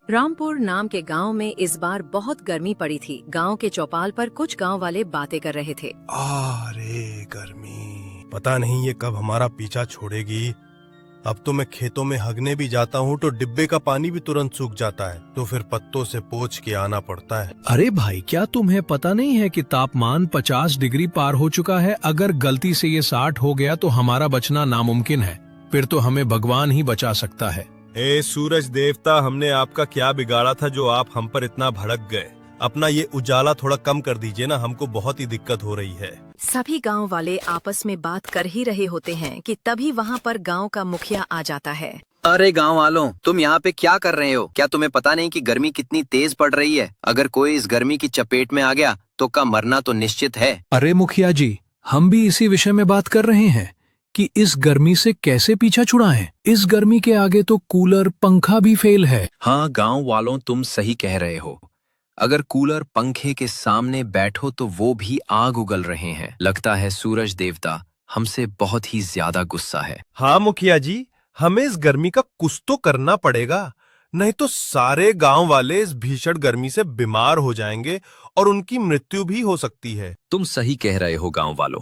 रामपुर नाम के गांव में इस बार बहुत गर्मी पड़ी थी। गांव के चौपाल पर कुछ गांव वाले बातें कर रहे थे। अरे गर्मी, पता नहीं ये कब हमारा पीछा छोड़ेगी। अब तो मैं खेतों में हगने भी जाता हूँ तो डिब्बे का पानी भी तुरंत सूख जाता है, तो फिर पत्तों से पोंछ के आना पड़ता है। अरे भाई, क्या तुम्हें पता नहीं है कि तापमान 50 डिग्री पार हो चुका है। अगर गलती से ये 60 हो गया तो हमारा बचना नामुमकिन है। फिर तो हमें भगवान ही बचा सकता है। ए सूरज देवता, हमने आपका क्या बिगाड़ा था जो आप हम पर इतना भड़क गए? अपना ये उजाला थोड़ा कम कर दीजिए ना, हमको बहुत ही दिक्कत हो रही है। सभी गांव वाले आपस में बात कर ही रहे होते हैं कि तभी वहां पर गांव का मुखिया आ जाता है। अरे गांव वालों, तुम यहाँ पे क्या कर रहे हो? क्या तुम्हें पता नहीं कि गर्मी कितनी तेज पड़ रही है? अगर कोई इस गर्मी की चपेट में आ गया तो का मरना तो निश्चित है। अरे मुखिया जी, हम भी इसी विषय में बात कर रहे हैं कि इस गर्मी से कैसे पीछा छुड़ाएं। इस गर्मी के आगे तो कूलर पंखा भी फेल है। हाँ गांव वालों, तुम सही कह रहे हो। अगर कूलर पंखे के सामने बैठो तो वो भी आग उगल रहे हैं। लगता है सूरज देवता हमसे बहुत ही ज्यादा गुस्सा है। हाँ मुखिया जी, हमें इस गर्मी का कुछ तो करना पड़ेगा, नहीं तो सारे गांव वाले इस भीषण गर्मी से बीमार हो जाएंगे और उनकी मृत्यु भी हो सकती है। तुम सही कह रहे हो गांव वालों,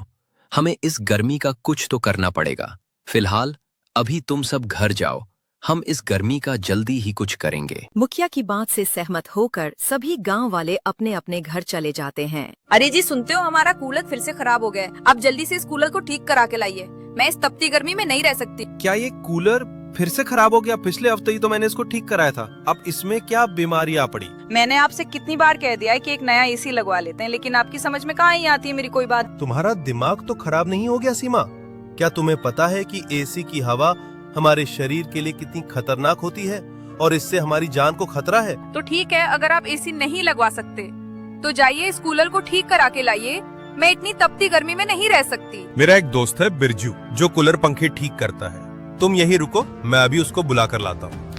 हमें इस गर्मी का कुछ तो करना पड़ेगा। फिलहाल अभी तुम सब घर जाओ, हम इस गर्मी का जल्दी ही कुछ करेंगे। मुखिया की बात से सहमत होकर सभी गांव वाले अपने अपने घर चले जाते हैं। अरे जी सुनते हो, हमारा कूलर फिर से खराब हो गया है। आप जल्दी से इस कूलर को ठीक करा के लाइए। मैं इस तपती गर्मी में नहीं रह सकती। क्या ये कूलर फिर से खराब हो गया? पिछले हफ्ते ही तो मैंने इसको ठीक कराया था। अब इसमें क्या बीमारी आ पड़ी? मैंने आपसे कितनी बार कह दिया है कि एक नया एसी लगवा लेते हैं, लेकिन आपकी समझ में कहाँ ही आती है मेरी कोई बात। तुम्हारा दिमाग तो खराब नहीं हो गया सीमा? क्या तुम्हें पता है कि एसी की हवा हमारे शरीर के लिए कितनी खतरनाक होती है और इससे हमारी जान को खतरा है? तो ठीक है, अगर आप एसी नहीं लगवा सकते तो जाइए इस कूलर को ठीक करा के लाइए। मैं इतनी तपती गर्मी में नहीं रह सकती। मेरा एक दोस्त है बिरजू, जो कूलर पंखे ठीक करता है। तुम यहीं रुको, मैं अभी उसको बुला कर लाता हूँ।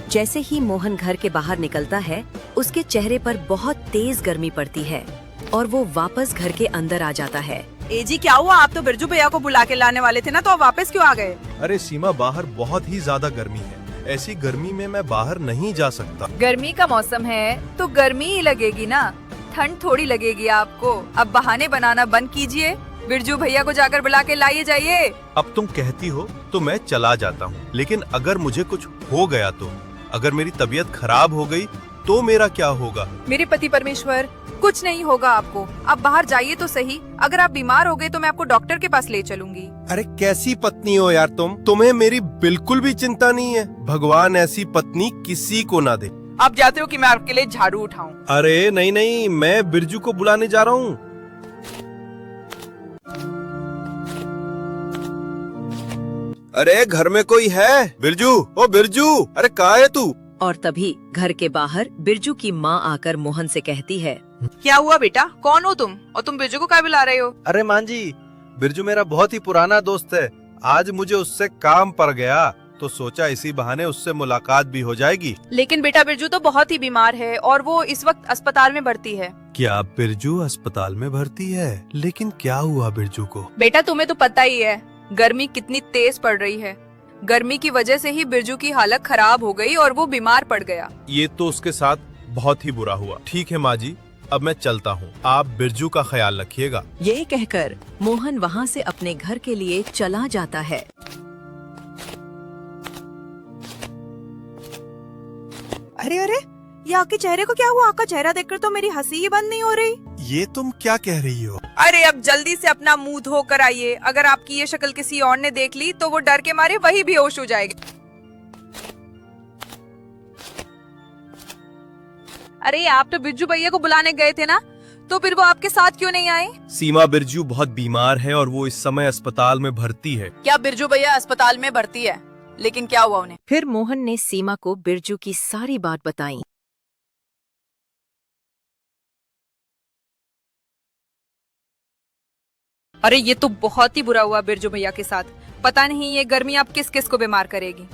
जैसे ही मोहन घर के बाहर निकलता है, उसके चेहरे पर बहुत तेज गर्मी पड़ती है और वो वापस घर के अंदर आ जाता है। ए जी क्या हुआ? आप तो बिरजू भैया को बुला के लाने वाले थे ना, तो आप वापस क्यों आ गए? अरे सीमा, बाहर बहुत ही ज्यादा गर्मी है। ऐसी गर्मी में मैं बाहर नहीं जा सकता। गर्मी का मौसम है तो गर्मी ही लगेगी ना, ठंड थोड़ी लगेगी आपको। अब बहाने बनाना बंद कीजिए, बिरजू भैया को जाकर बुला के लाइए जाइए। अब तुम कहती हो तो मैं चला जाता हूँ, लेकिन अगर मुझे कुछ हो गया तो, अगर मेरी तबीयत खराब हो गई तो मेरा क्या होगा? मेरे पति परमेश्वर, कुछ नहीं होगा आपको। आप बाहर जाइए तो सही। अगर आप बीमार हो गए तो मैं आपको डॉक्टर के पास ले चलूंगी। अरे कैसी पत्नी हो यार तुम? तुम्हें मेरी बिल्कुल भी चिंता नहीं है। भगवान ऐसी पत्नी किसी को ना दे। आप जाते हो कि मैं आपके लिए झाड़ू उठाऊं? अरे नहीं नहीं, मैं बिरजू को बुलाने जा रहा हूँ। अरे घर में कोई है? बिरजू, ओ बिरजू, अरे कहाँ है तू? और तभी घर के बाहर बिरजू की माँ आकर मोहन से कहती है, क्या हुआ बेटा? कौन हो तुम और तुम बिरजू को क्या बुला रहे हो? अरे मां जी, बिरजू मेरा बहुत ही पुराना दोस्त है। आज मुझे उससे काम पड़ गया तो सोचा इसी बहाने उससे मुलाकात भी हो जाएगी। लेकिन बेटा बिरजू तो बहुत ही बीमार है और वो इस वक्त अस्पताल में भर्ती है। क्या बिरजू अस्पताल में भर्ती है? लेकिन क्या हुआ बिरजू को? बेटा तुम्हें तो पता ही है गर्मी कितनी तेज पड़ रही है। गर्मी की वजह से ही बिरजू की हालत खराब हो गई और वो बीमार पड़ गया। ये तो उसके साथ बहुत ही बुरा हुआ। ठीक है माँ जी, अब मैं चलता हूँ। आप बिरजू का ख्याल रखिएगा। ये कहकर मोहन वहाँ से अपने घर के लिए चला जाता है। अरे अरे, ये आपके चेहरे को क्या हुआ? आपका चेहरा देखकर तो मेरी हंसी ही बंद नहीं हो रही। ये तुम क्या कह रही हो? अरे अब जल्दी से अपना मुंह धो कर आइए। अगर आपकी ये शक्ल किसी और ने देख ली तो वो डर के मारे वही बेहोश हो जाएगा। अरे आप तो बिरजू भैया को बुलाने गए थे ना, तो फिर वो आपके साथ क्यों नहीं आए? सीमा, बिरजू बहुत बीमार है और वो इस समय अस्पताल में भर्ती है। क्या बिरजू भैया अस्पताल में भर्ती है? लेकिन क्या हुआ उन्हें? फिर मोहन ने सीमा को बिरजू की सारी बात बताई। अरे ये तो बहुत ही बुरा हुआ बिरजू भैया के साथ। पता नहीं ये गर्मी अब किस किस को बीमार करेगी।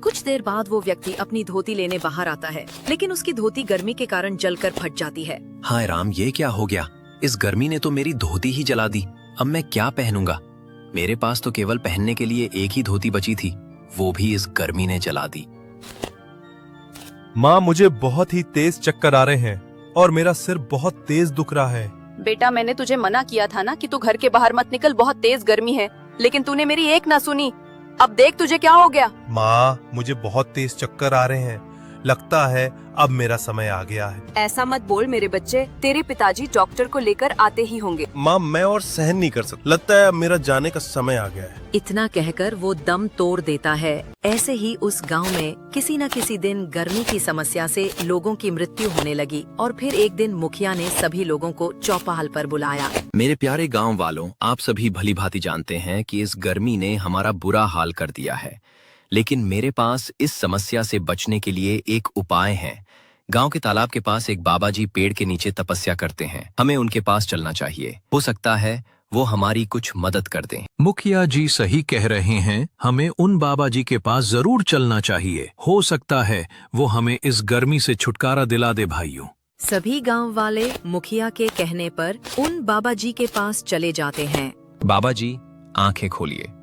कुछ देर बाद वो व्यक्ति अपनी धोती लेने बाहर आता है, लेकिन उसकी धोती गर्मी के कारण जलकर फट जाती है। हाय राम, ये क्या हो गया? इस गर्मी ने तो मेरी धोती ही जला दी। अब मैं क्या पहनूंगा? मेरे पास तो केवल पहनने के लिए एक ही धोती बची थी, वो भी इस गर्मी ने जला दी। माँ, मुझे बहुत ही तेज चक्कर आ रहे हैं और मेरा सिर बहुत तेज दुख रहा है। बेटा, मैंने तुझे मना किया था ना कि तू घर के बाहर मत निकल, बहुत तेज गर्मी है, लेकिन तूने मेरी एक ना सुनी। अब देख तुझे क्या हो गया। माँ, मुझे बहुत तेज चक्कर आ रहे हैं, लगता है अब मेरा समय आ गया है। ऐसा मत बोल मेरे बच्चे, तेरे पिताजी डॉक्टर को लेकर आते ही होंगे। माँ, मैं और सहन नहीं कर सकता, लगता है अब मेरा जाने का समय आ गया है। इतना कहकर वो दम तोड़ देता है। ऐसे ही उस गांव में किसी न किसी दिन गर्मी की समस्या से लोगों की मृत्यु होने लगी और फिर एक दिन मुखिया ने सभी लोगों को चौपाल पर बुलाया। मेरे प्यारे गांव वालों, आप सभी भली भांति जानते हैं कि इस गर्मी ने हमारा बुरा हाल कर दिया है, लेकिन मेरे पास इस समस्या से बचने के लिए एक उपाय है। गांव के तालाब के पास एक बाबा जी पेड़ के नीचे तपस्या करते हैं। हमें उनके पास चलना चाहिए, हो सकता है वो हमारी कुछ मदद कर दें। मुखिया जी सही कह रहे हैं, हमें उन बाबा जी के पास जरूर चलना चाहिए। हो सकता है वो हमें इस गर्मी से छुटकारा दिला दे। भाइयों, सभी गांव वाले मुखिया के कहने पर उन बाबा जी के पास चले जाते हैं। बाबा जी, आंखें खोलिए।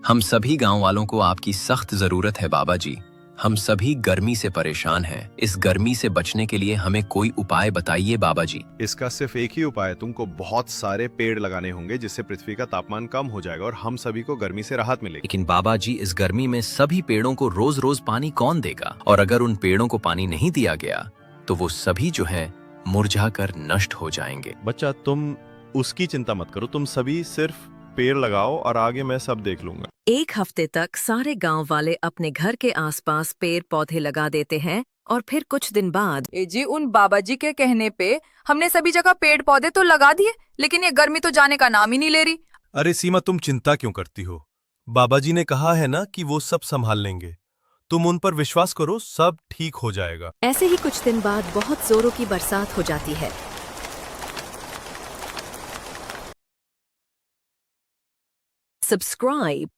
हम सभी गांव वालों को आपकी सख्त जरूरत है बाबा जी। हम सभी गर्मी से परेशान हैं। इस गर्मी से बचने के लिए हमें कोई उपाय बताइए बाबा जी। इसका सिर्फ एक ही उपाय है, तुमको बहुत सारे पेड़ लगाने होंगे जिससे पृथ्वी का तापमान कम हो जाएगा और हम सभी को गर्मी से राहत मिलेगी। लेकिन बाबा जी, इस गर्मी में सभी पेड़ों को रोज रोज पानी कौन देगा? और अगर उन पेड़ों को पानी नहीं दिया गया तो वो सभी जो है मुरझा कर नष्ट हो जाएंगे। बच्चा, तुम उसकी चिंता मत करो, तुम सभी सिर्फ पेड़ लगाओ और आगे मैं सब देख लूंगा। एक हफ्ते तक सारे गांव वाले अपने घर के आसपास पेड़ पौधे लगा देते हैं और फिर कुछ दिन बाद जी, उन बाबा जी के कहने पे हमने सभी जगह पेड़ पौधे तो लगा दिए, लेकिन ये गर्मी तो जाने का नाम ही नहीं ले रही। अरे सीमा, तुम चिंता क्यों करती हो? बाबा जी ने कहा है ना कि वो सब संभाल लेंगे। तुम उन पर विश्वास करो, सब ठीक हो जाएगा। ऐसे ही कुछ दिन बाद बहुत जोरों की बरसात हो जाती है। सब्सक्राइब